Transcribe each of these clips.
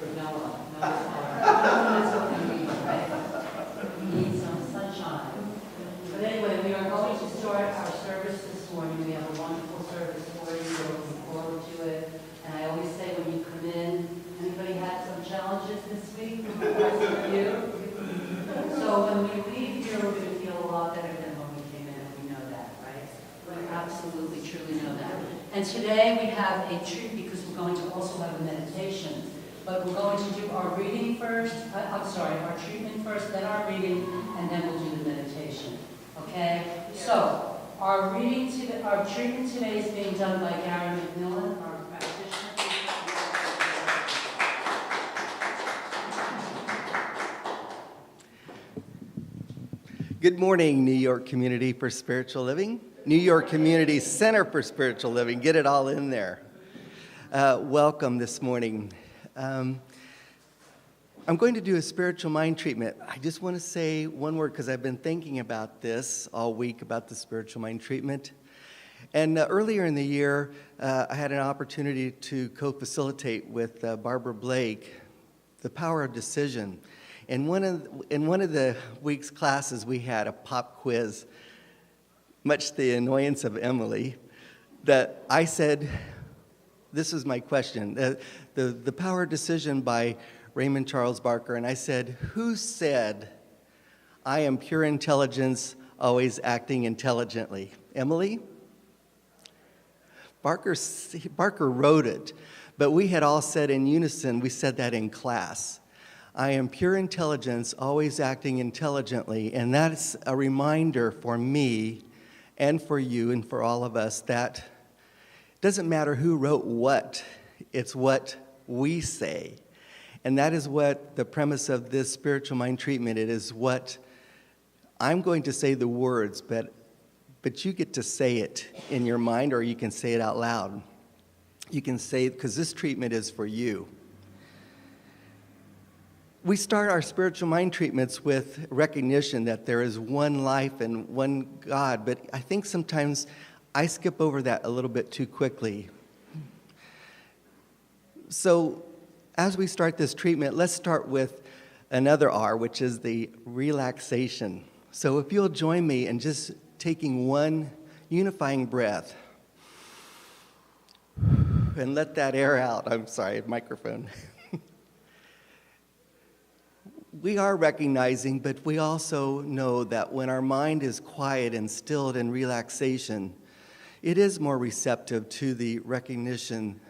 For Noah. That's what we need, right? We need some sunshine. But anyway, we are going to start our service this morning. We have a wonderful service for you. We're looking forward to it. And I always say when you come in, anybody had some challenges this week with regards to you? So when we leave here, we're going to feel a lot better than when we came in, and we know that, right? We absolutely, truly know that. And today we have a treat because we're going to also have a meditation. But we're going to do our reading first, our treatment first, then our reading, and then we'll do the meditation. Okay? So, our treatment today is being done by Gary McMillan, our practitioner. Good morning, New York Community for Spiritual Living. New York Community Center for Spiritual Living. Get it all in there. Welcome this morning. I'm going to do a spiritual mind treatment. I just want to say one word because I've been thinking about this all week, about the spiritual mind treatment. And earlier in the year, I had an opportunity to co-facilitate with Barbara Blake, The Power of Decision. In one of the week's classes, we had a pop quiz, much to the annoyance of Emily, that I said, this is my question, the Power of Decision by Raymond Charles Barker, and I said, who said, I am pure intelligence, always acting intelligently? Emily? Barker wrote it, but we had all said in unison, we said that in class. I am pure intelligence, always acting intelligently, and that's a reminder for me and for you and for all of us that it doesn't matter who wrote what, it's what we say. And that is what the premise of this spiritual mind treatment, it is what I'm going to say the words, but you get to say it in your mind or you can say it out loud. You can say it because this treatment is for you. We start our spiritual mind treatments with recognition that there is one life and one God, but I think sometimes I skip over that a little bit too quickly. So as we start this treatment, let's start with another R, which is the relaxation. So if you'll join me in just taking one unifying breath and let that air out. I'm sorry, microphone. We are recognizing, but we also know that when our mind is quiet and stilled in relaxation, it is more receptive to the recognition.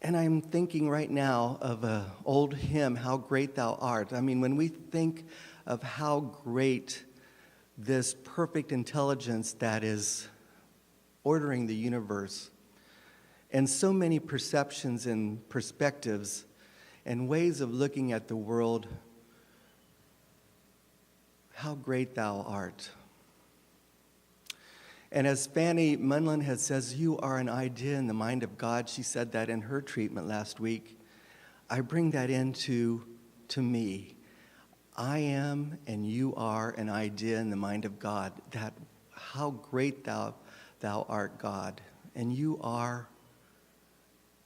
And I'm thinking right now of an old hymn, How Great Thou Art. I mean, when we think of how great this perfect intelligence that is ordering the universe, and so many perceptions and perspectives and ways of looking at the world, how great thou art. And as Fanny Munlin has says, you are an idea in the mind of God. She said that in her treatment last week. I bring that into me. I am and you are an idea in the mind of God. That how great thou art, God. And you are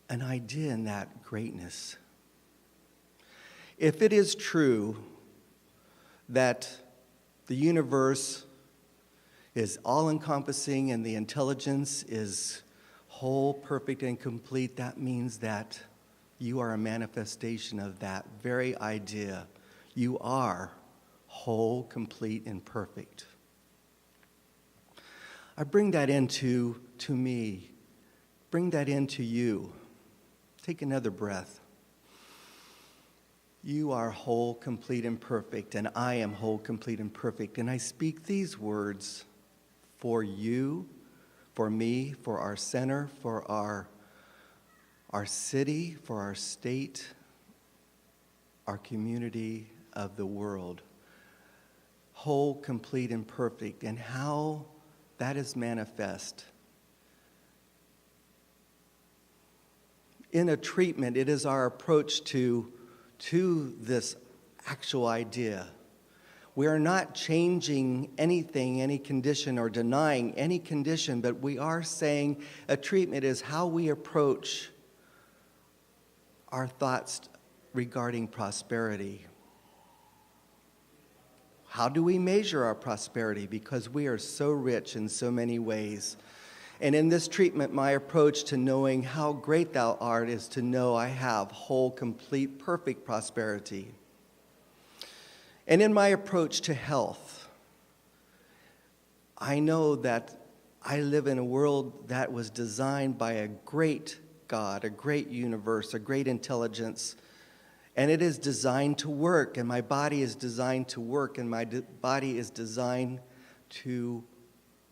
an idea in that greatness. If it is true that the universe is all-encompassing and the intelligence is whole, perfect, and complete, that means that you are a manifestation of that very idea. You are whole, complete, and perfect. I bring that into me. Bring that into you. Take another breath. You are whole, complete, and perfect, and I am whole, complete, and perfect. And I speak these words for you, for me, for our center, for our city, for our state, our community of the world. Whole, complete, and perfect. And how that is manifest. In a treatment, it is our approach to this actual idea. We are not changing anything, any condition, or denying any condition, but we are saying a treatment is how we approach our thoughts regarding prosperity. How do we measure our prosperity? Because we are so rich in so many ways. And in this treatment, my approach to knowing how great thou art is to know I have whole, complete, perfect prosperity. And in my approach to health, I know that I live in a world that was designed by a great God, a great universe, a great intelligence, and it is designed to work, and my body is designed to work, and my body is designed to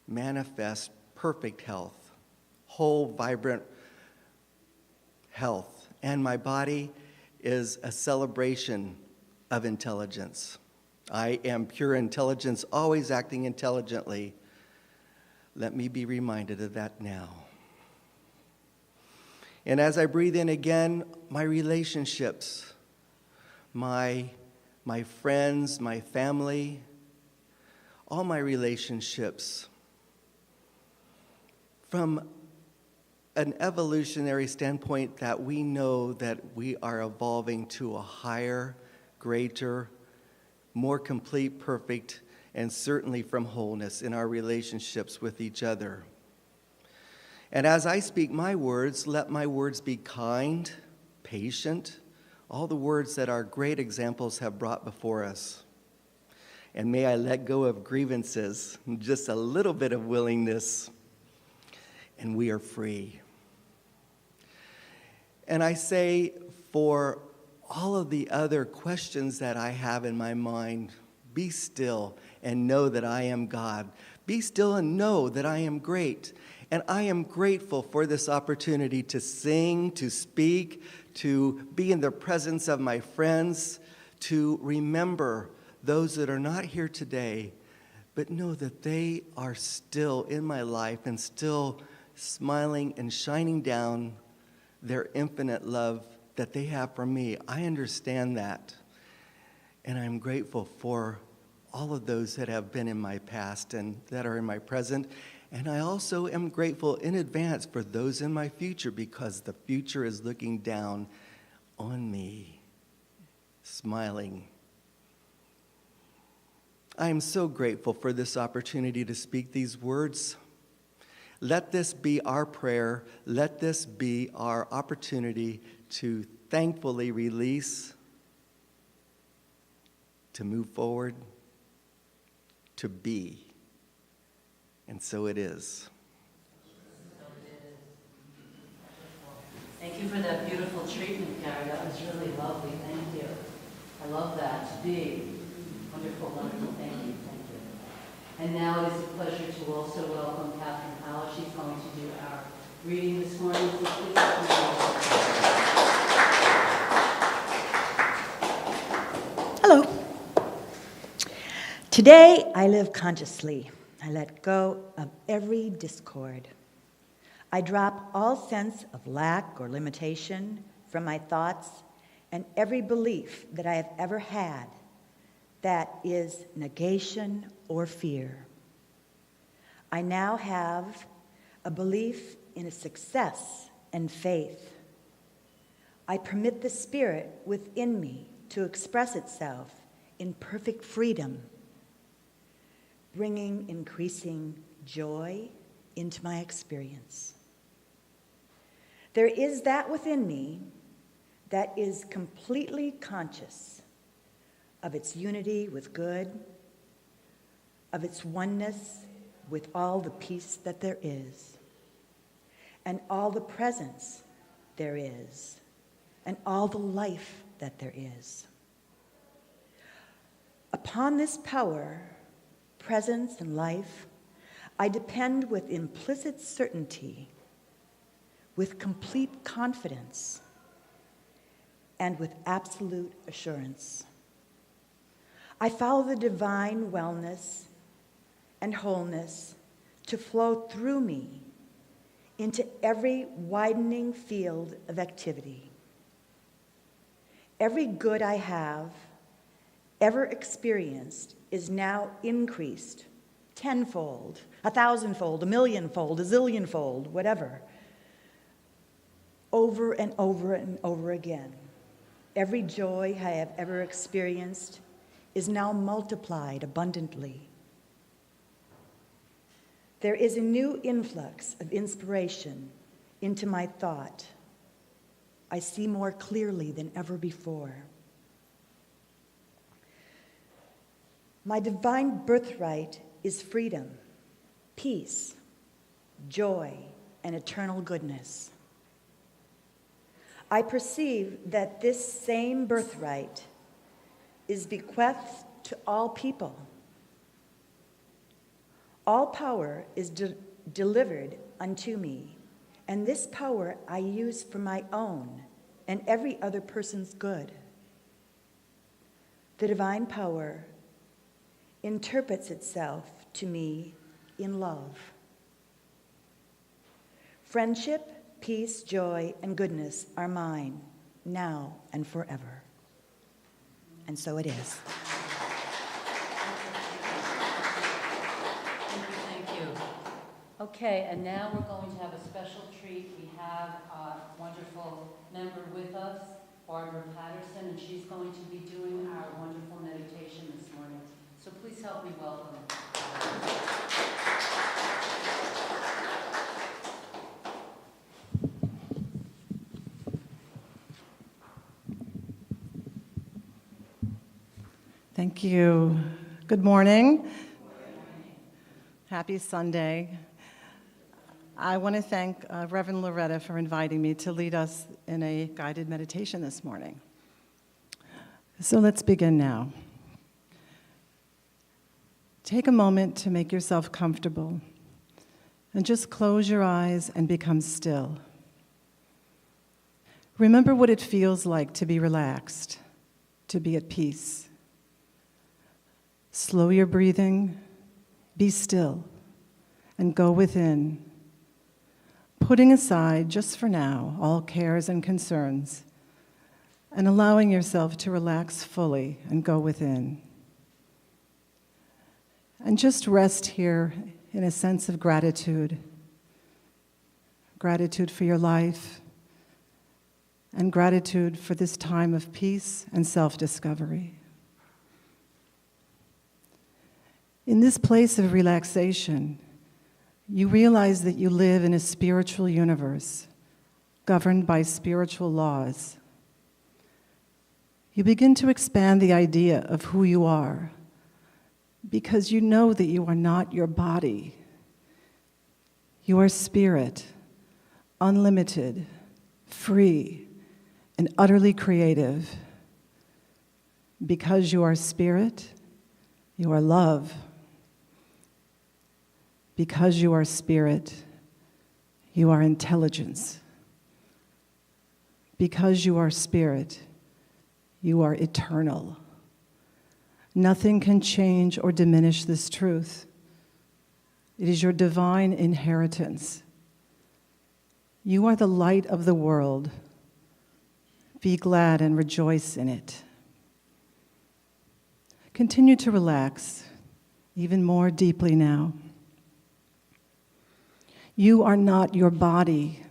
manifest perfect health, whole, vibrant health. And my body is a celebration of intelligence. I am pure intelligence, always acting intelligently. Let me be reminded of that now. And as I breathe in again, my relationships, my friends, my family, all my relationships, from an evolutionary standpoint, that we know that we are evolving to a higher, greater, more complete, perfect, and certainly from wholeness in our relationships with each other. And as I speak my words, let my words be kind, patient, all the words that our great examples have brought before us. And may I let go of grievances, just a little bit of willingness, and we are free. And I say, for all of the other questions that I have in my mind, be still and know that I am God. Be still and know that I am great. And I am grateful for this opportunity to sing, to speak, to be in the presence of my friends, to remember those that are not here today, but know that they are still in my life and still smiling and shining down their infinite love that they have for me. I understand that. And I'm grateful for all of those that have been in my past and that are in my present. And I also am grateful in advance for those in my future, because the future is looking down on me, smiling. I am so grateful for this opportunity to speak these words. Let this be our prayer. Let this be our opportunity to thankfully release, to move forward, to be. And so it is. Thank you for that beautiful treatment, Gary. That was really lovely. Thank you. I love that. To be. Wonderful, wonderful. Thank you. Thank you. And now it is a pleasure to also welcome Catherine Howell. She's going to do our reading this morning. So please Hello. Today, I live consciously. I let go of every discord. I drop all sense of lack or limitation from my thoughts and every belief that I have ever had that is negation or fear. I now have a belief in a success and faith. I permit the spirit within me to express itself in perfect freedom, bringing increasing joy into my experience. There is that within me that is completely conscious of its unity with good, of its oneness with all the peace that there is, and all the presence there is, and all the life that there is. Upon this power, presence, and life, I depend with implicit certainty, with complete confidence, and with absolute assurance. I follow the divine wellness and wholeness to flow through me into every widening field of activity. Every good I have ever experienced is now increased tenfold, 1,000-fold, 1,000,000-fold, a zillionfold, whatever. over and over and over again. Every joy I have ever experienced is now multiplied abundantly. There is a new influx of inspiration into my thought. I see more clearly than ever before. My divine birthright is freedom, peace, joy, and eternal goodness. I perceive that this same birthright is bequeathed to all people. All power is delivered unto me, and this power I use for my own and every other person's good. The divine power interprets itself to me in love. Friendship, peace, joy, and goodness are mine, now and forever. And so it is. Thank you. Okay, and now we're going to have a special treat. We have a wonderful member with us, Barbara Patterson, and she's going to be doing our wonderful meditation this morning. So please help me welcome. Thank you. Good morning. Happy Sunday. I want to thank Reverend Loretta for inviting me to lead us in a guided meditation this morning. So let's begin now. Take a moment to make yourself comfortable and just close your eyes and become still. Remember what it feels like to be relaxed, to be at peace. Slow your breathing, be still, and go within, putting aside, just for now, all cares and concerns, and allowing yourself to relax fully and go within. And just rest here in a sense of gratitude. Gratitude for your life, and gratitude for this time of peace and self-discovery. In this place of relaxation, you realize that you live in a spiritual universe governed by spiritual laws. You begin to expand the idea of who you are, because you know that you are not your body. You are spirit, unlimited, free, and utterly creative. Because you are spirit, you are love. Because you are spirit, you are intelligence. Because you are spirit, you are eternal. Nothing can change or diminish this truth. It is your divine inheritance. You are the light of the world. Be glad and rejoice in it. Continue to relax even more deeply now. You are not your body.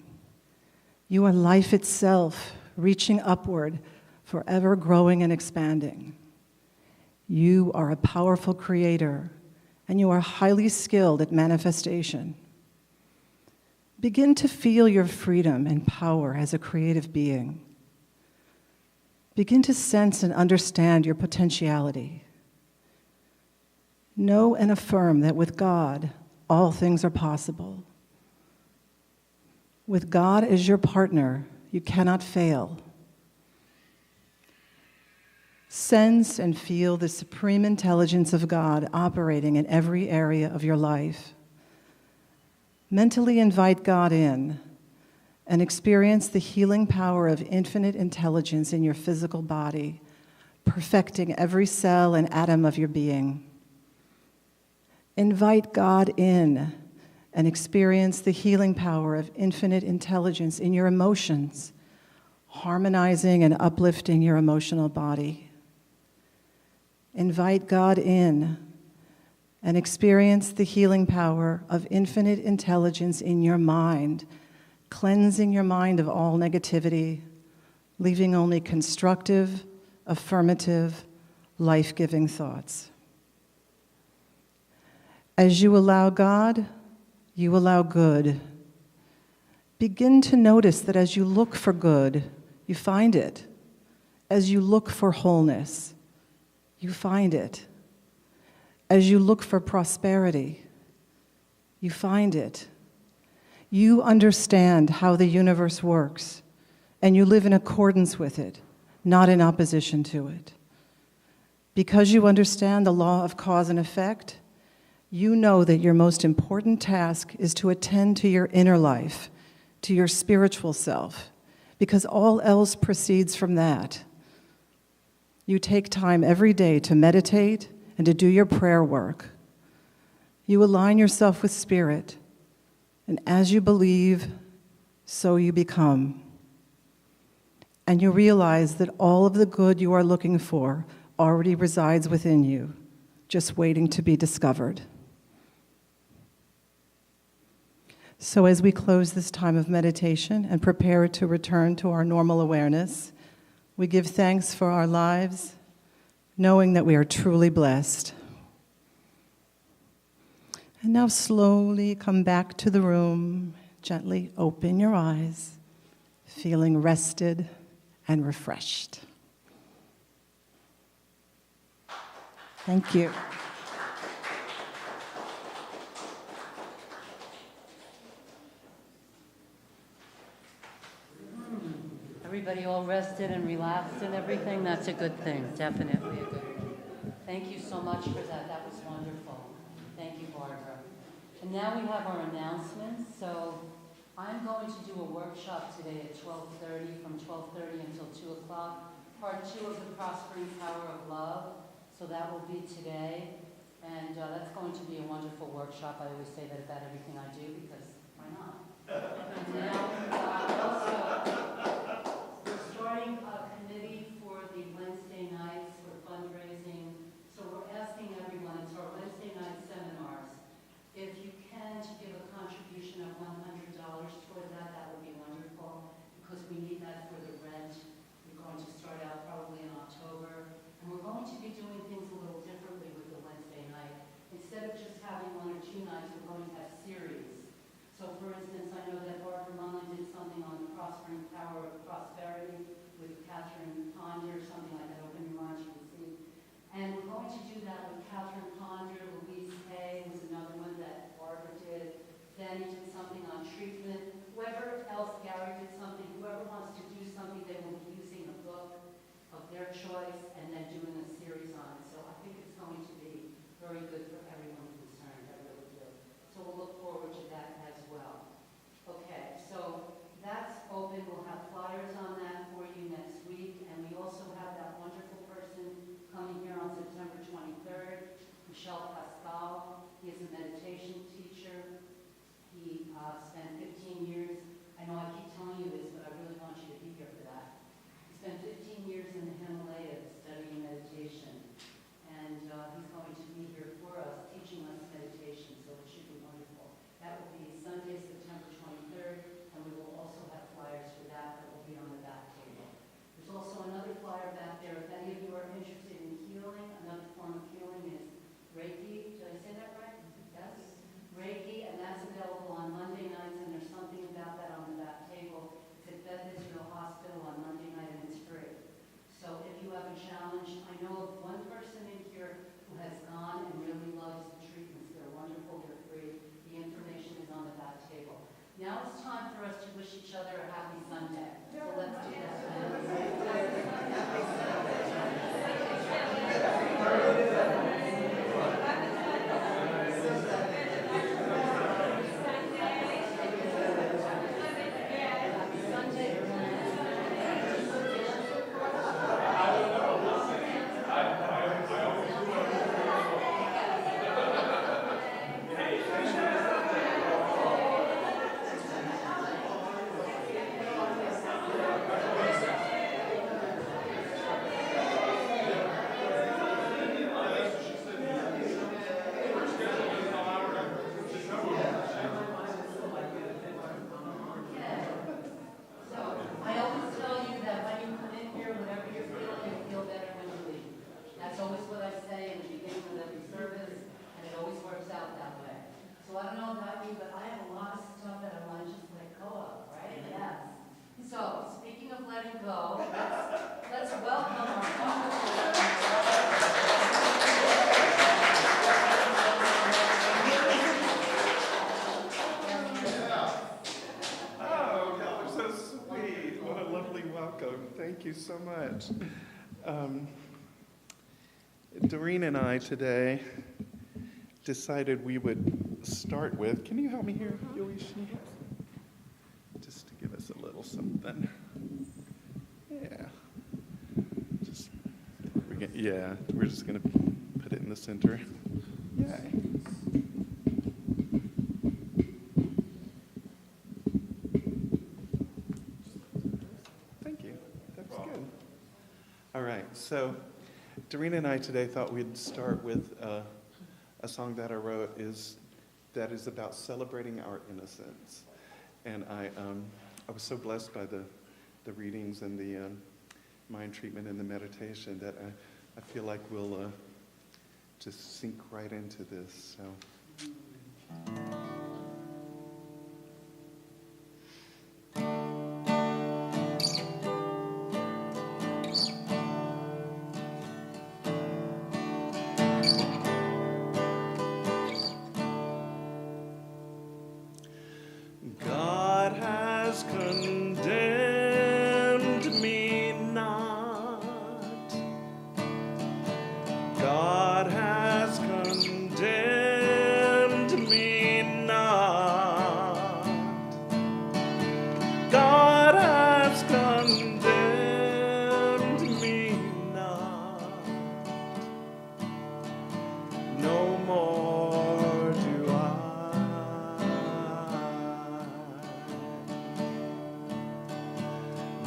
You are life itself, reaching upward, forever growing and expanding. You are a powerful creator, and you are highly skilled at manifestation. Begin to feel your freedom and power as a creative being. Begin to sense and understand your potentiality. Know and affirm that with God, all things are possible. With God as your partner, you cannot fail. Sense and feel the supreme intelligence of God operating in every area of your life. Mentally invite God in and experience the healing power of infinite intelligence in your physical body, perfecting every cell and atom of your being. Invite God in and experience the healing power of infinite intelligence in your emotions, harmonizing and uplifting your emotional body. Invite God in and experience the healing power of infinite intelligence in your mind, cleansing your mind of all negativity, leaving only constructive, affirmative, life-giving thoughts. As you allow God, you allow good. Begin to notice that as you look for good, you find it. As you look for wholeness, you find it. As you look for prosperity, you find it. You understand how the universe works, and you live in accordance with it, not in opposition to it. Because you understand the law of cause and effect, you know that your most important task is to attend to your inner life, to your spiritual self, because all else proceeds from that. You take time every day to meditate and to do your prayer work. You align yourself with Spirit, and as you believe, so you become. And you realize that all of the good you are looking for already resides within you, just waiting to be discovered. So as we close this time of meditation and prepare to return to our normal awareness, we give thanks for our lives, knowing that we are truly blessed. And now slowly come back to the room, gently open your eyes, feeling rested and refreshed. Thank you. Everybody all rested and relaxed and everything? That's a good thing, definitely a good thing. Thank you so much for that. That was wonderful. Thank you, Barbara. And now we have our announcements. So I'm going to do a workshop today at 12:30, from 12:30 until 2 o'clock, part 2 of the Prospering Power of Love. So that will be today. And that's going to be a wonderful workshop. I always say that about everything I do because why not? And now also, we're starting a committee for the Wednesday nights for fundraising. So we're asking everyone, it's our Wednesday night seminars. If you can, to give a contribution of $100 toward that, that would be wonderful because we need that for the rent. We're going to start out probably in October. And we're going to be doing things a little differently with the Wednesday night. Instead of just having 1 or 2 nights, we're going to have series. So for instance, I know that Barbara Mullen did something on the prospering power of prosperity with Catherine Ponder, something like that. Open your mind, you can see. And we're going to do that with Catherine Ponder. Louise Hay was another one that Barbara did. Danny did something on treatment. Whoever else, Gary did something. Whoever wants to do something, they will be using a book of their choice and then doing a series on it. So I think it's going to be very good for everyone concerned. I really do. So we'll look forward to that as well. Okay, so that's open. We'll have flyers on that for you next week. And we also have that wonderful person coming here on September 23rd, Michelle Pascal. He is a meditation teacher. He spent 15 years. I know I keep telling you this, but I really want you to be here for that. He spent 15 years in the Himalayas studying meditation. And he's going to be here for us, teaching us meditation, so it should be wonderful. That will be Sunday, September 23rd, and we will also have flyers for that that will be on the back table. There's also another flyer back there. If any of you are interested in healing, another form of healing is Reiki. Did I say that right? Yes? Reiki, and that's available on Monday nights, and there's something about that on the back table. It's at Beth Israel Hospital on Monday night, and it's free. So if you have a challenge, I know of one person in here who has gone and really loves the treatments. They're wonderful, they're free. The information is on the back table. Now it's time for us to wish each other a happy Sunday. So let's do that. Thank you so much. Doreen and I today decided we would start with, can you help me here, Yoichi? Just to give us a little something. Yeah. We're just going to put it in the center. Yay. Thank you. That's good. All right. So Doreen and I today thought we'd start with a song that I wrote that is about celebrating our innocence. And I was so blessed by the readings and the mind treatment and the meditation that I feel like we'll just sink right into this. So. God has condemned me not. God has condemned me not. God has condemned me not. No more do I.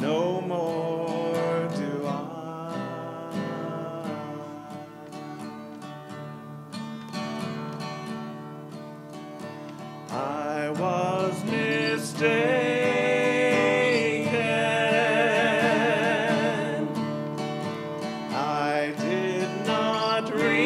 No more do I was mistaken. I did not realize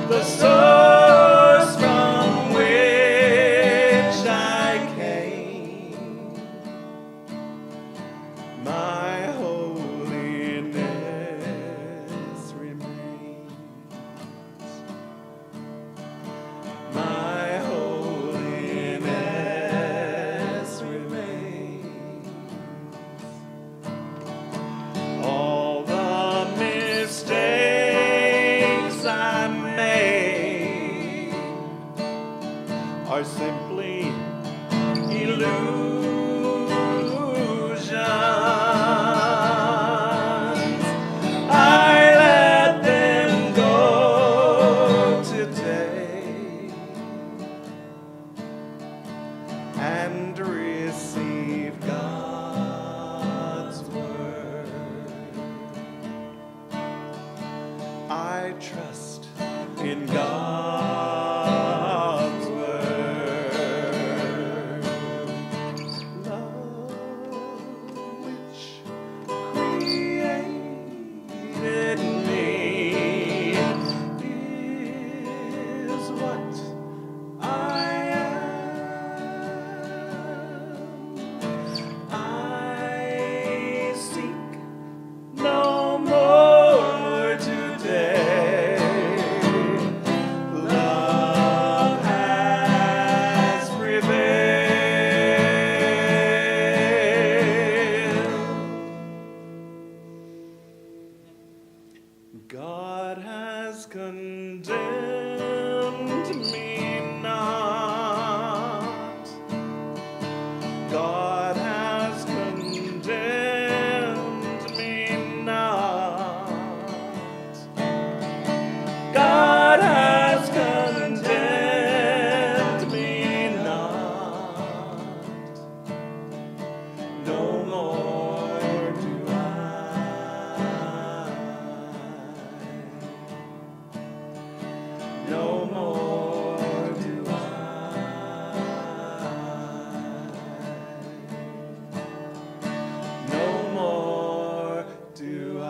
the source from which I came. My holiness remains. My holiness remains. All the mistakes I made are simply illusions. I let them go today and receive God's word. I trust in God's word. Love which created me is what I am. I seek no more today. Love has prevailed. God has condemned me not. God has condemned me not. God has condemned me not. No more do I. No more do I. No more do I.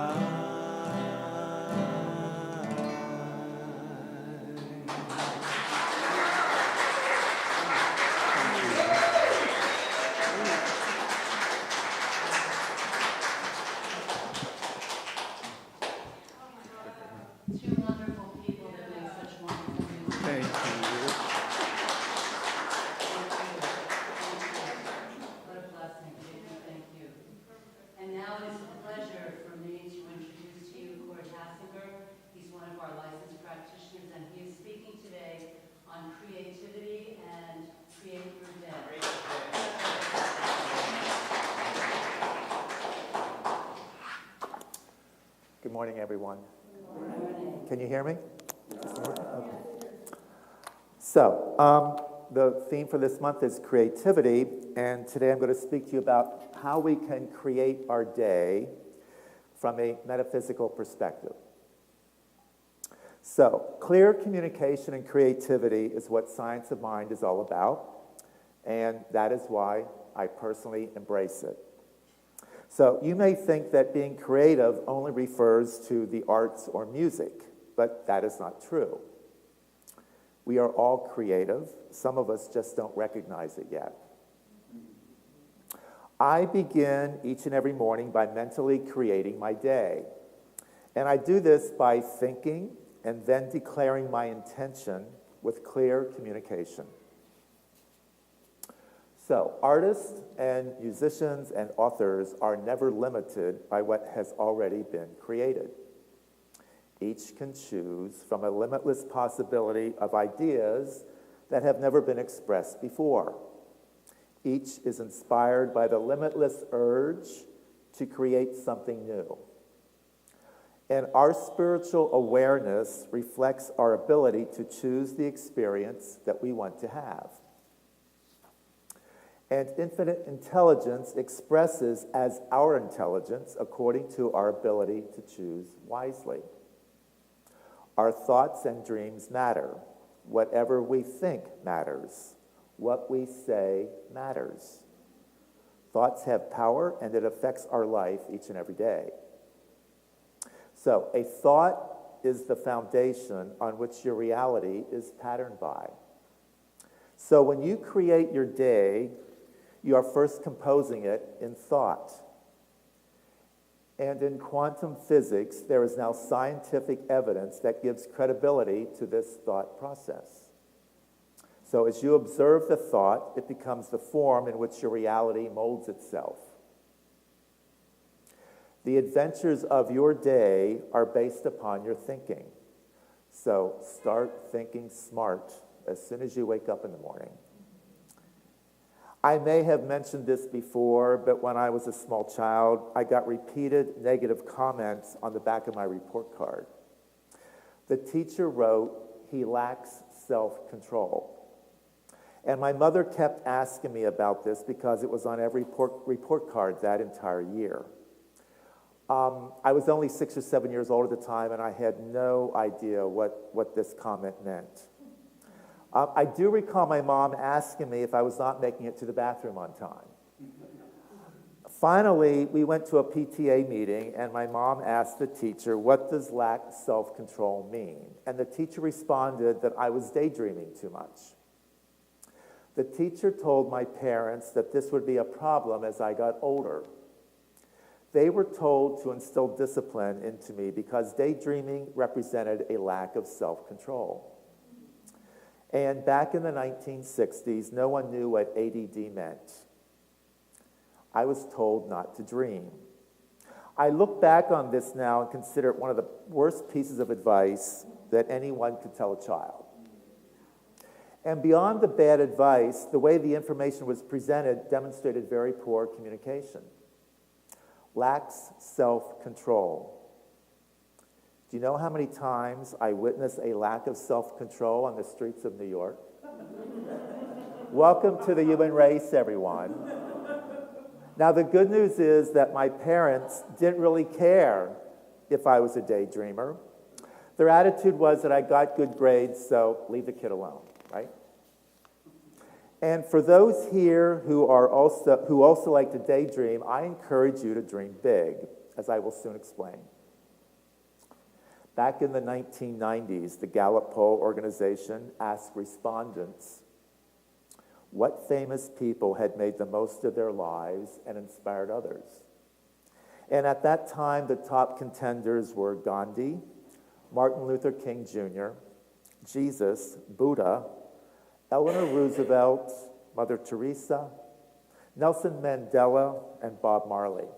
Two wonderful people that make such wonderful music. creativity and create your day. Good morning, everyone. Can you hear me? Okay. So, the theme for this month is creativity, and today I'm going to speak to you about how we can create our day from a metaphysical perspective. So, clear communication and creativity is what Science of Mind is all about, and that is why I personally embrace it. So, you may think that being creative only refers to the arts or music, but that is not true. We are all creative. Some of us just don't recognize it yet. I begin each and every morning by mentally creating my day. And I do this by thinking and then declaring my intention with clear communication. So, artists and musicians and authors are never limited by what has already been created. Each can choose from a limitless possibility of ideas that have never been expressed before. Each is inspired by the limitless urge to create something new. And our spiritual awareness reflects our ability to choose the experience that we want to have. And infinite intelligence expresses as our intelligence according to our ability to choose wisely. Our thoughts and dreams matter. Whatever we think matters. What we say matters. Thoughts have power, and it affects our life each and every day. So, a thought is the foundation on which your reality is patterned by. So, when you create your day, you are first composing it in thought. And in quantum physics, there is now scientific evidence that gives credibility to this thought process. So as you observe the thought, it becomes the form in which your reality molds itself. The adventures of your day are based upon your thinking. So start thinking smart as soon as you wake up in the morning. I may have mentioned this before, but when I was a small child, I got repeated negative comments on the back of my report card. The teacher wrote, "He lacks self-control." And my mother kept asking me about this because it was on every report card that entire year. I was only 6 or 7 years old at the time, and I had no idea what this comment meant. I do recall my mom asking me if I was not making it to the bathroom on time. Finally, we went to a PTA meeting, and my mom asked the teacher, "What does lack self-control mean?" And the teacher responded that I was daydreaming too much. The teacher told my parents that this would be a problem as I got older. They were told to instill discipline into me because daydreaming represented a lack of self-control. And back in the 1960s, no one knew what ADD meant. I was told not to dream. I look back on this now and consider it one of the worst pieces of advice that anyone could tell a child. And beyond the bad advice, the way the information was presented demonstrated very poor communication. Lacks self-control. Do you know how many times I witnessed a lack of self-control on the streets of New York? Welcome to the human race, everyone. Now, the good news is that my parents didn't really care if I was a daydreamer. Their attitude was that I got good grades, so leave the kid alone, right? And for those here who also like to daydream, I encourage you to dream big, as I will soon explain. Back in the 1990s, the Gallup poll organization asked respondents what famous people had made the most of their lives and inspired others. And at that time, the top contenders were Gandhi, Martin Luther King Jr., Jesus, Buddha, Eleanor Roosevelt, Mother Teresa, Nelson Mandela, and Bob Marley.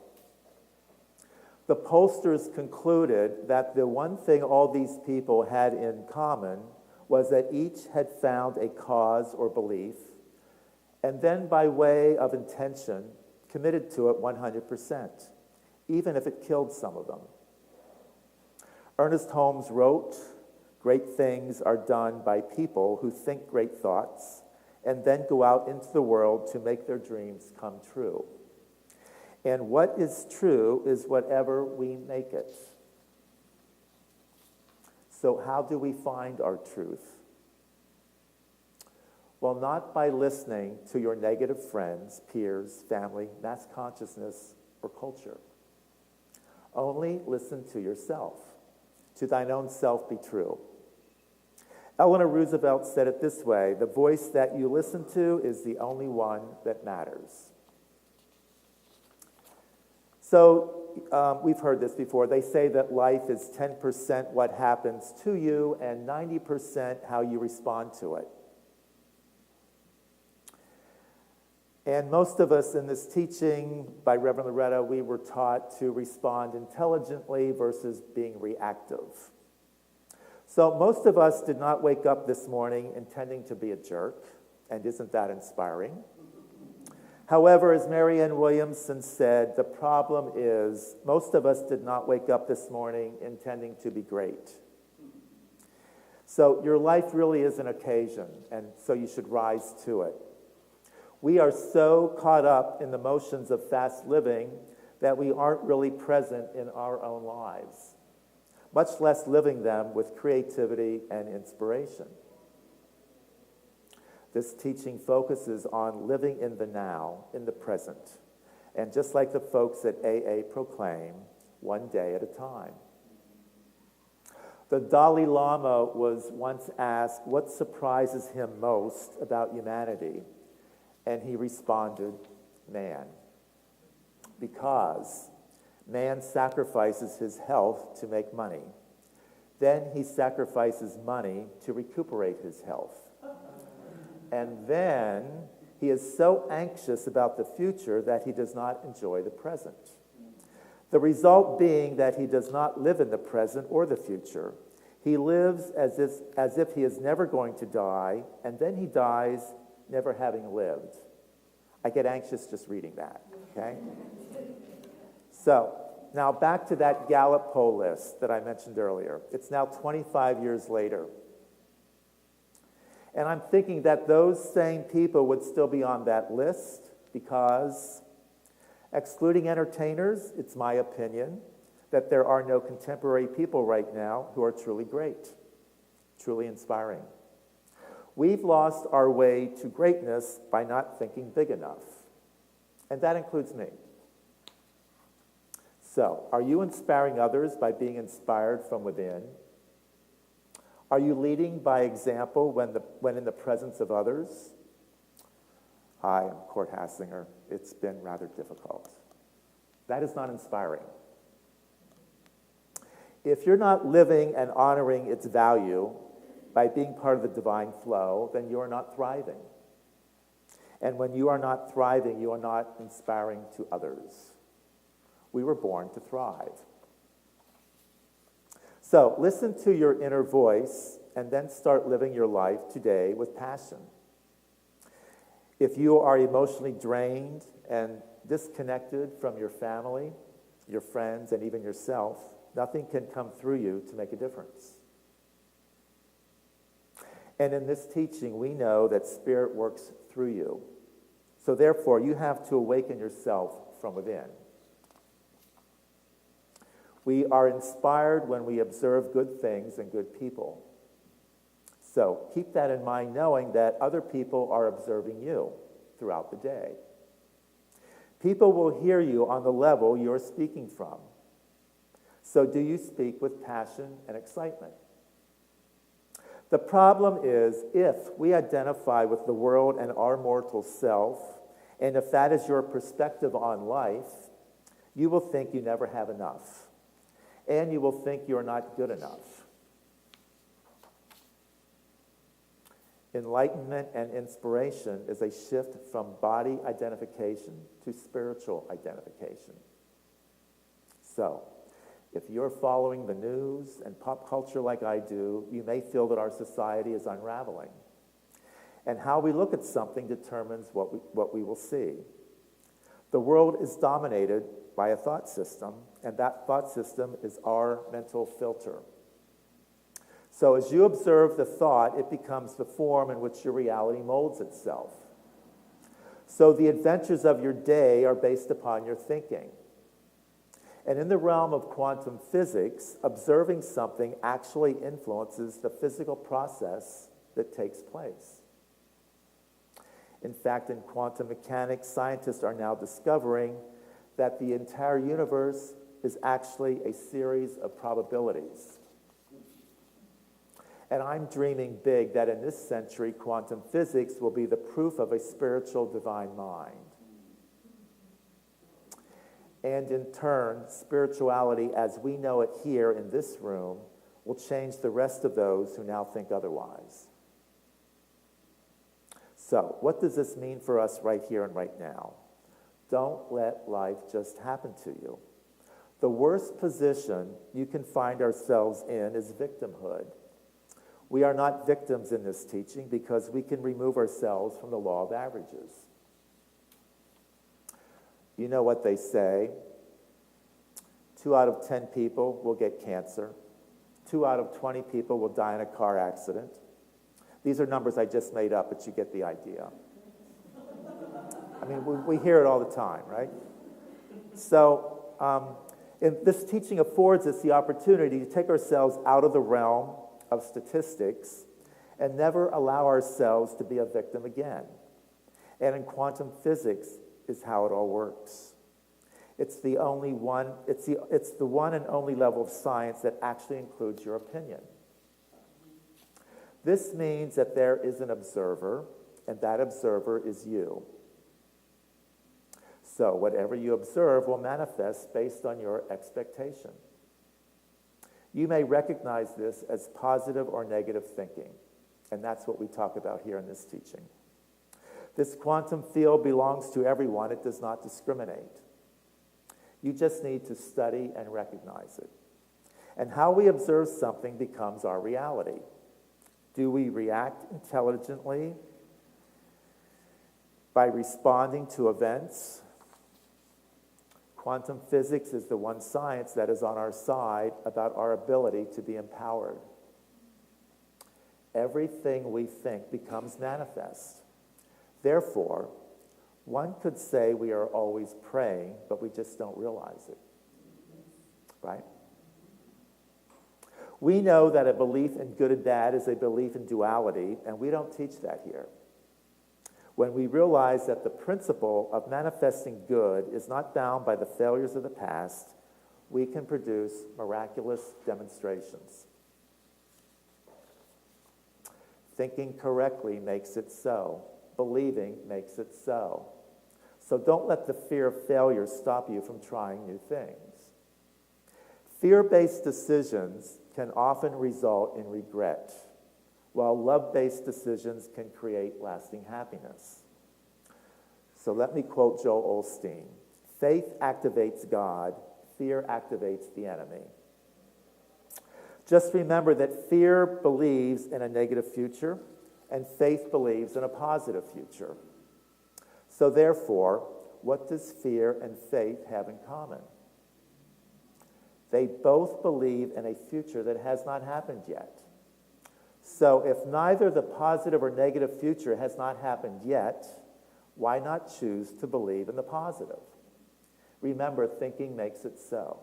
The pollsters concluded that the one thing all these people had in common was that each had found a cause or belief, and then by way of intention, committed to it 100%, even if it killed some of them. Ernest Holmes wrote, "Great things are done by people who think great thoughts and then go out into the world to make their dreams come true. And what is true is whatever we make it." So how do we find our truth? Well, not by listening to your negative friends, peers, family, mass consciousness, or culture. Only listen to yourself. To thine own self be true. Eleanor Roosevelt said it this way: "The voice that you listen to is the only one that matters." So we've heard this before. They say that life is 10% what happens to you and 90% how you respond to it. And most of us in this teaching by Reverend Loretta, we were taught to respond intelligently versus being reactive. So most of us did not wake up this morning intending to be a jerk, and isn't that inspiring? However, as Marianne Williamson said, the problem is most of us did not wake up this morning intending to be great. So your life really is an occasion, and so you should rise to it. We are so caught up in the motions of fast living that we aren't really present in our own lives, much less living them with creativity and inspiration. This teaching focuses on living in the now, in the present, and just like the folks at AA proclaim, one day at a time. The Dalai Lama was once asked what surprises him most about humanity, and he responded, man. Because man sacrifices his health to make money. Then he sacrifices money to recuperate his health. And then he is so anxious about the future that he does not enjoy the present. The result being that he does not live in the present or the future. He lives as if he is never going to die, and then he dies never having lived. I get anxious just reading that, okay? So, now back to that Gallup poll list that I mentioned earlier. It's now 25 years later. And I'm thinking that those same people would still be on that list because, excluding entertainers, it's my opinion that there are no contemporary people right now who are truly great, truly inspiring. We've lost our way to greatness by not thinking big enough. And that includes me. So, are you inspiring others by being inspired from within? Are you leading by example when in the presence of others? Hi, I'm Court Hassinger. It's been rather difficult. That is not inspiring. If you're not living and honoring its value by being part of the divine flow, then you are not thriving. And when you are not thriving, you are not inspiring to others. We were born to thrive. So listen to your inner voice and then start living your life today with passion. If you are emotionally drained and disconnected from your family, your friends, and even yourself, nothing can come through you to make a difference. And in this teaching, we know that Spirit works through you. So therefore, you have to awaken yourself from within. We are inspired when we observe good things and good people. So keep that in mind, knowing that other people are observing you throughout the day. People will hear you on the level you're speaking from. So do you speak with passion and excitement? The problem is if we identify with the world and our mortal self, and if that is your perspective on life, you will think you never have enough. And you will think you're not good enough. Enlightenment and inspiration is a shift from body identification to spiritual identification. So, If you're following the news and pop culture like I do, you may feel that our society is unraveling. And how we look at something determines what we will see. The world is dominated by a thought system, and that thought system is our mental filter. So as you observe the thought, it becomes the form in which your reality molds itself. So the adventures of your day are based upon your thinking. And in the realm of quantum physics, observing something actually influences the physical process that takes place. In fact, in quantum mechanics, scientists are now discovering that the entire universe is actually a series of probabilities. And I'm dreaming big that in this century, quantum physics will be the proof of a spiritual divine mind. And in turn, spirituality as we know it here in this room will change the rest of those who now think otherwise. So, what does this mean for us right here and right now? Don't let life just happen to you. The worst position you can find ourselves in is victimhood. We are not victims in this teaching because we can remove ourselves from the law of averages. You know what they say, 2 out of 10 people will get cancer. 2 out of 20 people will die in a car accident. These are numbers I just made up, but you get the idea. I mean, we hear it all the time, right? So this teaching affords us the opportunity to take ourselves out of the realm of statistics and never allow ourselves to be a victim again. And in quantum physics is how it all works. It's the one and only level of science that actually includes your opinion. This means that there is an observer, and that observer is you. So whatever you observe will manifest based on your expectation. You may recognize this as positive or negative thinking, and that's what we talk about here in this teaching. This quantum field belongs to everyone. It does not discriminate. You just need to study and recognize it. And how we observe something becomes our reality. Do we react intelligently by responding to events? Quantum physics is the one science that is on our side about our ability to be empowered. Everything we think becomes manifest. Therefore, one could say we are always praying, but we just don't realize it. Right? We know that a belief in good and bad is a belief in duality, and we don't teach that here. When we realize that the principle of manifesting good is not bound by the failures of the past, we can produce miraculous demonstrations. Thinking correctly makes it so. Believing makes it so. So don't let the fear of failure stop you from trying new things. Fear-based decisions can often result in regret, while love-based decisions can create lasting happiness. So let me quote Joel Osteen. Faith activates God, fear activates the enemy. Just remember that fear believes in a negative future, and faith believes in a positive future. So therefore, what does fear and faith have in common? They both believe in a future that has not happened yet. So if neither the positive or negative future has not happened yet, why not choose to believe in the positive? Remember, thinking makes it so.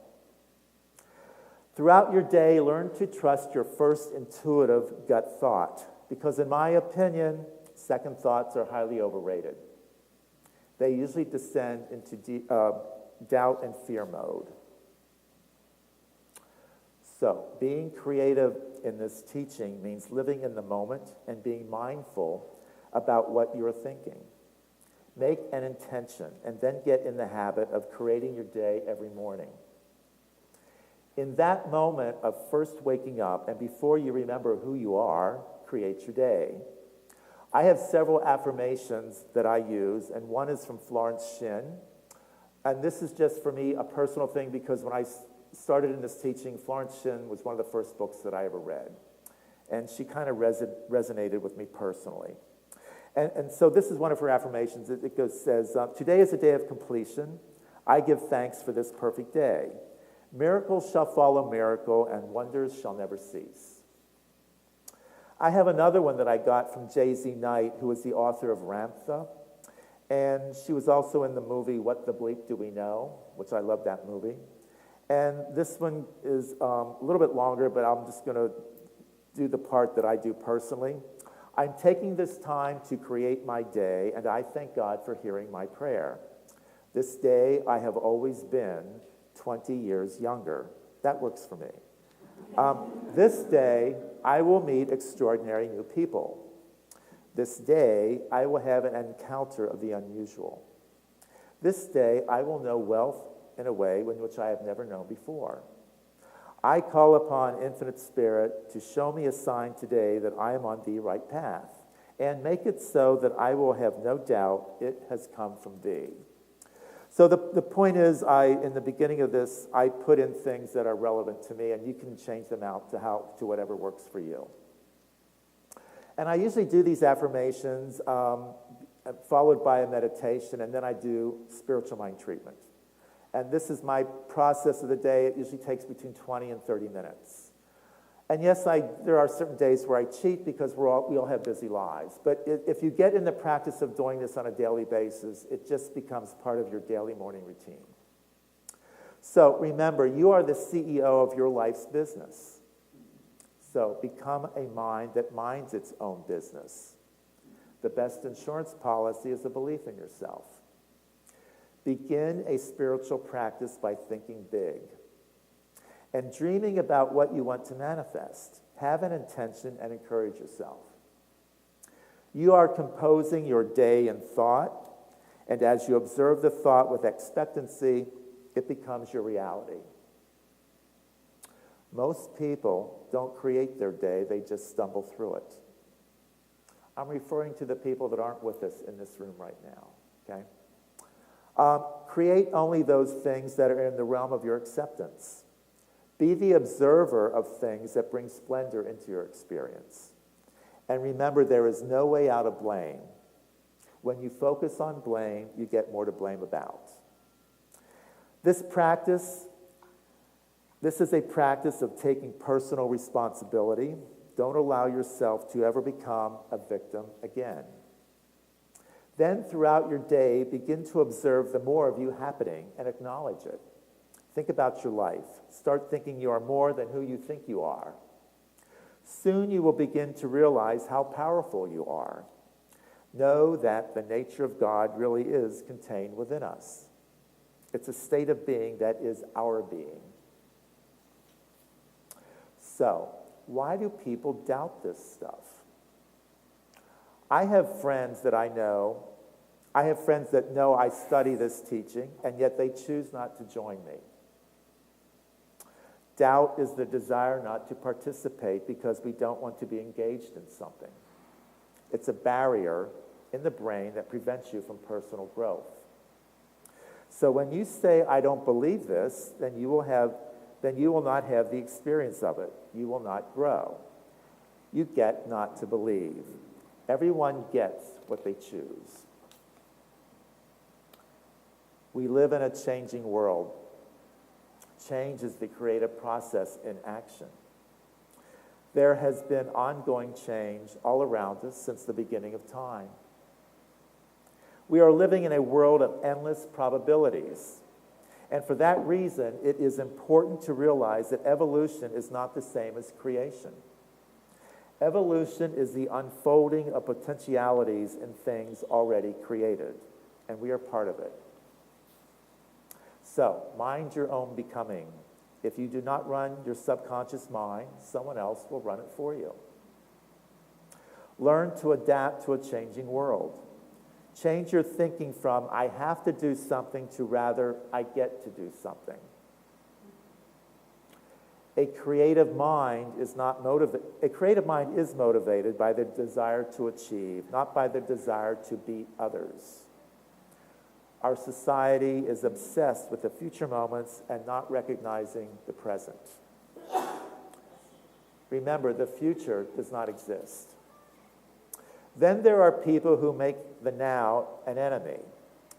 Throughout your day, learn to trust your first intuitive gut thought, because in my opinion, second thoughts are highly overrated. They usually descend into doubt and fear mode. So, being creative in this teaching means living in the moment and being mindful about what you're thinking. Make an intention and then get in the habit of creating your day every morning. In that moment of first waking up and before you remember who you are, create your day. I have several affirmations that I use, and one is from Florence Shinn. And this is just for me a personal thing because when I started in this teaching, Florence Shinn was one of the first books that I ever read. And she kind of resonated with me personally. And so this is one of her affirmations. It says, today is a day of completion. I give thanks for this perfect day. Miracles shall follow miracle, and wonders shall never cease. I have another one that I got from J.Z. Knight, who is the author of Ramtha. And she was also in the movie What the Bleep Do We Know, which I love that movie. And this one is a little bit longer, but I'm just going to do the part that I do personally. I'm taking this time to create my day, and I thank God for hearing my prayer. This day I have always been 20 years younger. That works for me. This day I will meet extraordinary new people. This day I will have an encounter of the unusual. This day I will know wealth in a way in which I have never known before. I call upon Infinite Spirit to show me a sign today that I am on the right path, and make it so that I will have no doubt it has come from thee. So the point is, in the beginning of this, I put in things that are relevant to me, and you can change them out to whatever works for you. And I usually do these affirmations followed by a meditation, and then I do spiritual mind treatment. And this is my process of the day. It usually takes between 20 and 30 minutes. And yes, there are certain days where I cheat because we all have busy lives. But if you get in the practice of doing this on a daily basis, it just becomes part of your daily morning routine. So remember, you are the CEO of your life's business. So become a mind that minds its own business. The best insurance policy is a belief in yourself. Begin a spiritual practice by thinking big and dreaming about what you want to manifest. Have an intention and encourage yourself. You are composing your day in thought, and as you observe the thought with expectancy, it becomes your reality. Most people don't create their day, they just stumble through it. I'm referring to the people that aren't with us in this room right now, okay? Create only those things that are in the realm of your acceptance. Be the observer of things that bring splendor into your experience. And remember, there is no way out of blame. When you focus on blame, you get more to blame about. This is a practice of taking personal responsibility. Don't allow yourself to ever become a victim again. Then throughout your day, begin to observe the more of you happening and acknowledge it. Think about your life. Start thinking you are more than who you think you are. Soon you will begin to realize how powerful you are. Know that the nature of God really is contained within us. It's a state of being that is our being. So, why do people doubt this stuff? I have friends that know I study this teaching, and yet they choose not to join me. Doubt is the desire not to participate because we don't want to be engaged in something. It's a barrier in the brain that prevents you from personal growth. So when you say, I don't believe this, then you will not have the experience of it. You will not grow. You get not to believe. Everyone gets what they choose. We live in a changing world. Change is the creative process in action. There has been ongoing change all around us since the beginning of time. We are living in a world of endless probabilities. And for that reason, it is important to realize that evolution is not the same as creation. Evolution is the unfolding of potentialities in things already created, and we are part of it. So, mind your own becoming. If you do not run your subconscious mind, someone else will run it for you. Learn to adapt to a changing world. Change your thinking from, I have to do something, to rather, I get to do something. A creative mind is motivated by the desire to achieve, not by the desire to beat others. Our society is obsessed with the future moments and not recognizing the present. Remember, the future does not exist. Then there are people who make the now an enemy.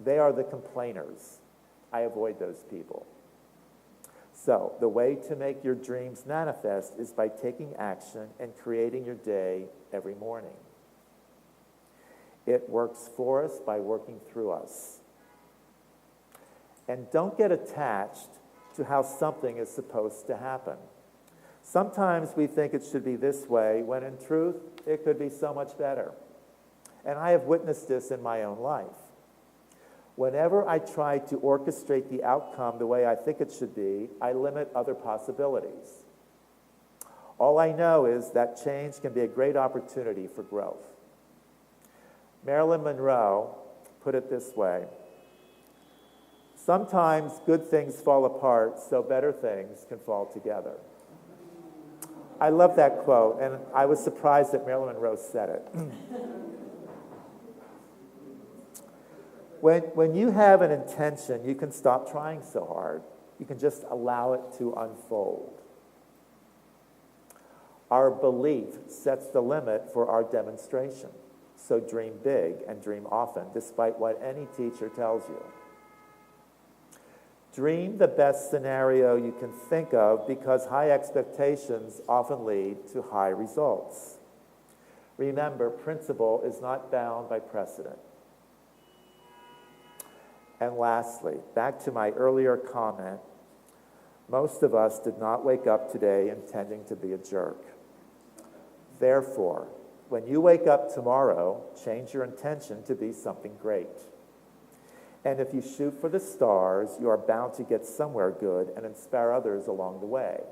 They are the complainers. I avoid those people. So, the way to make your dreams manifest is by taking action and creating your day every morning. It works for us by working through us. And don't get attached to how something is supposed to happen. Sometimes we think it should be this way, when in truth, it could be so much better. And I have witnessed this in my own life. Whenever I try to orchestrate the outcome the way I think it should be, I limit other possibilities. All I know is that change can be a great opportunity for growth. Marilyn Monroe put it this way: sometimes good things fall apart so better things can fall together. I love that quote, and I was surprised that Marilyn Monroe said it. When you have an intention, you can stop trying so hard. You can just allow it to unfold. Our belief sets the limit for our demonstration. So dream big and dream often, despite what any teacher tells you. Dream the best scenario you can think of, because high expectations often lead to high results. Remember, principle is not bound by precedent. And lastly, back to my earlier comment, most of us did not wake up today intending to be a jerk. Therefore, when you wake up tomorrow, change your intention to be something great. And if you shoot for the stars, you are bound to get somewhere good and inspire others along the way.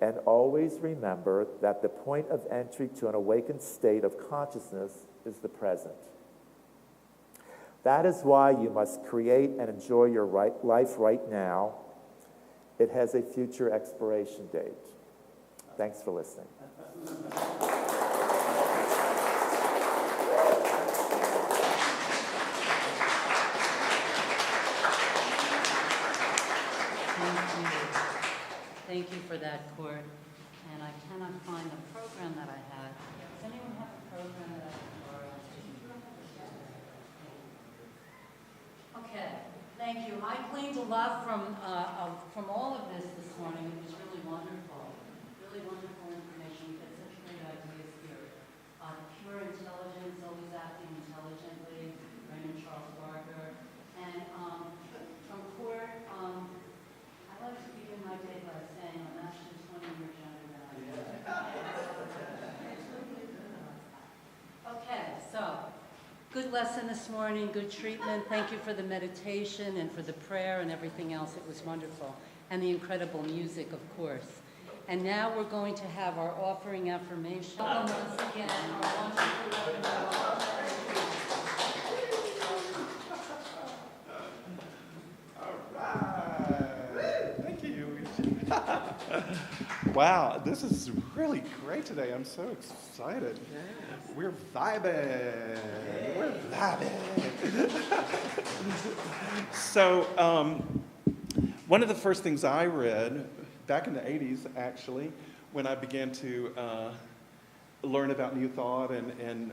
And always remember that the point of entry to an awakened state of consciousness is the present. That is why you must create and enjoy your life right now. It has a future expiration date. Thanks for listening. Thank you for that, Court. And I cannot find the program that I had. Does anyone have a program that I can borrow? Okay, thank you. I gleaned a lot from all of this morning. It was really wonderful. Really wonderful information. We had such great ideas here. Pure intelligence, always acting intelligently, Raymond Charles Barker. And from Court, I like to begin my day by saying I'm actually 20 years younger than I am. Okay, so good lesson this morning, good treatment. Thank you for the meditation and for the prayer and everything else. It was wonderful. And the incredible music, of course. And now we're going to have our offering affirmation. Welcome once again, our wonderful webinar. Wow, this is really great today. I'm so excited. We're vibing. We're vibing. So, one of the first things I read back in the 80s, actually, when I began to learn about New Thought and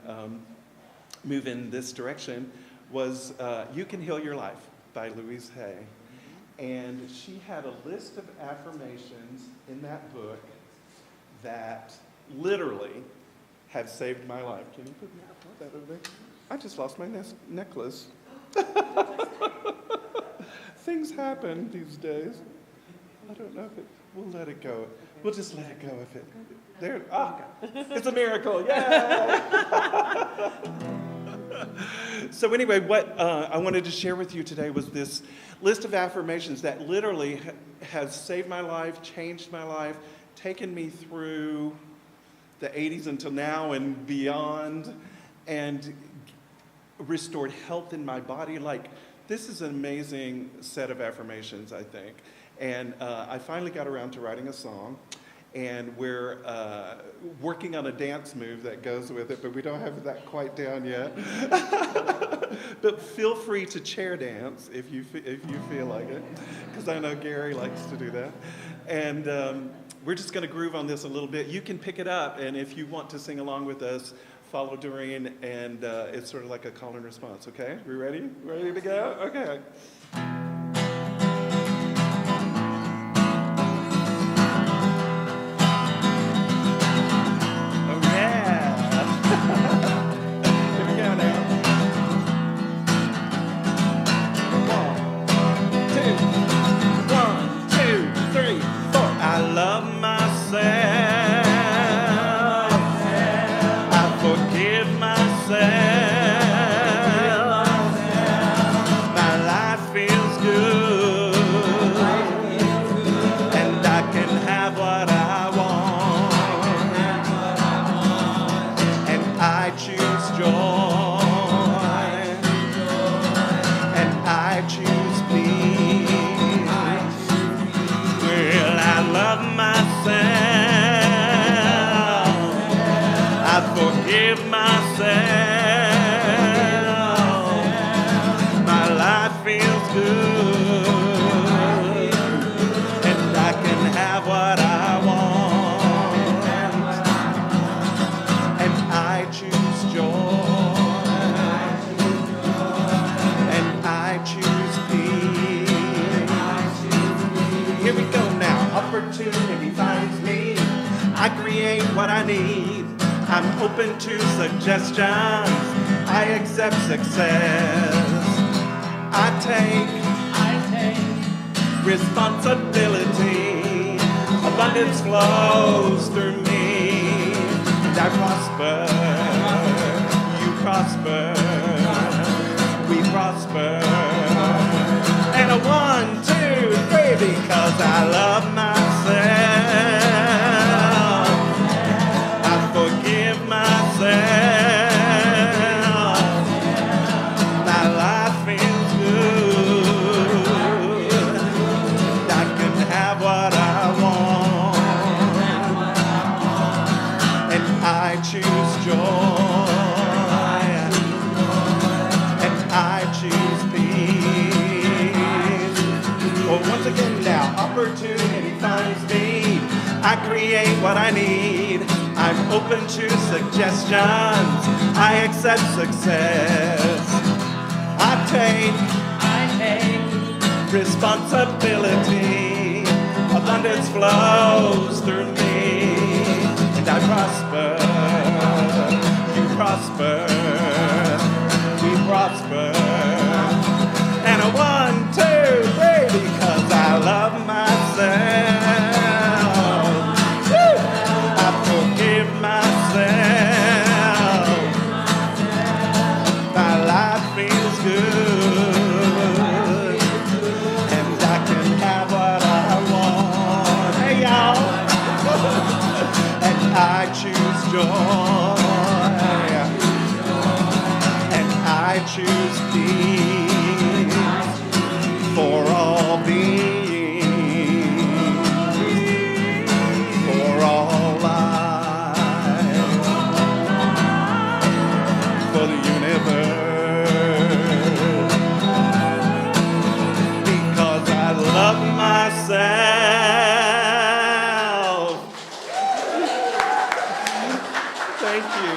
move in this direction, was You Can Heal Your Life by Louise Hay. And she had a list of affirmations in that book that literally have saved my life. Can you put that over there? I just lost my necklace. Things happen these days. I don't know if we'll let it go. We'll just let it go if it, there, it's a miracle, yay! So anyway, what I wanted to share with you today was this list of affirmations that literally has saved my life, changed my life, taken me through the 80s until now and beyond, and restored health in my body. Like, this is an amazing set of affirmations, I think. And I finally got around to writing a song. And we're working on a dance move that goes with it, but we don't have that quite down yet. But feel free to chair dance if you feel like it, because I know Gary likes to do that. And we're just going to groove on this a little bit. You can pick it up, and if you want to sing along with us, follow Doreen, and it's sort of like a call and response, okay? We ready? Ready to go? Okay. Oh, yeah. Here we go now. 1, 2, 3, 4. I love myself. Opportunity finds me. I create what I need. I'm open to suggestions. I accept success. I take responsibility. Abundance flows through me. And I prosper. You prosper. We prosper. And a 1, 2, 3, because I love myself. I forgive myself. My life feels good. I can have what I want. And I choose joy. And I choose peace. Well, once again now, opportunity finds me. I create what I need. I'm open to suggestions. I accept success. I take responsibility. Abundance flows through me. And I prosper. You prosper. We prosper. And a 1, 2, 3, because I love myself. Woo! I forgive myself. My life feels good. And I can have what I want. Hey, y'all. And I choose joy. And I choose peace. For all beings, for all life, for the universe, because I love myself. Thank you.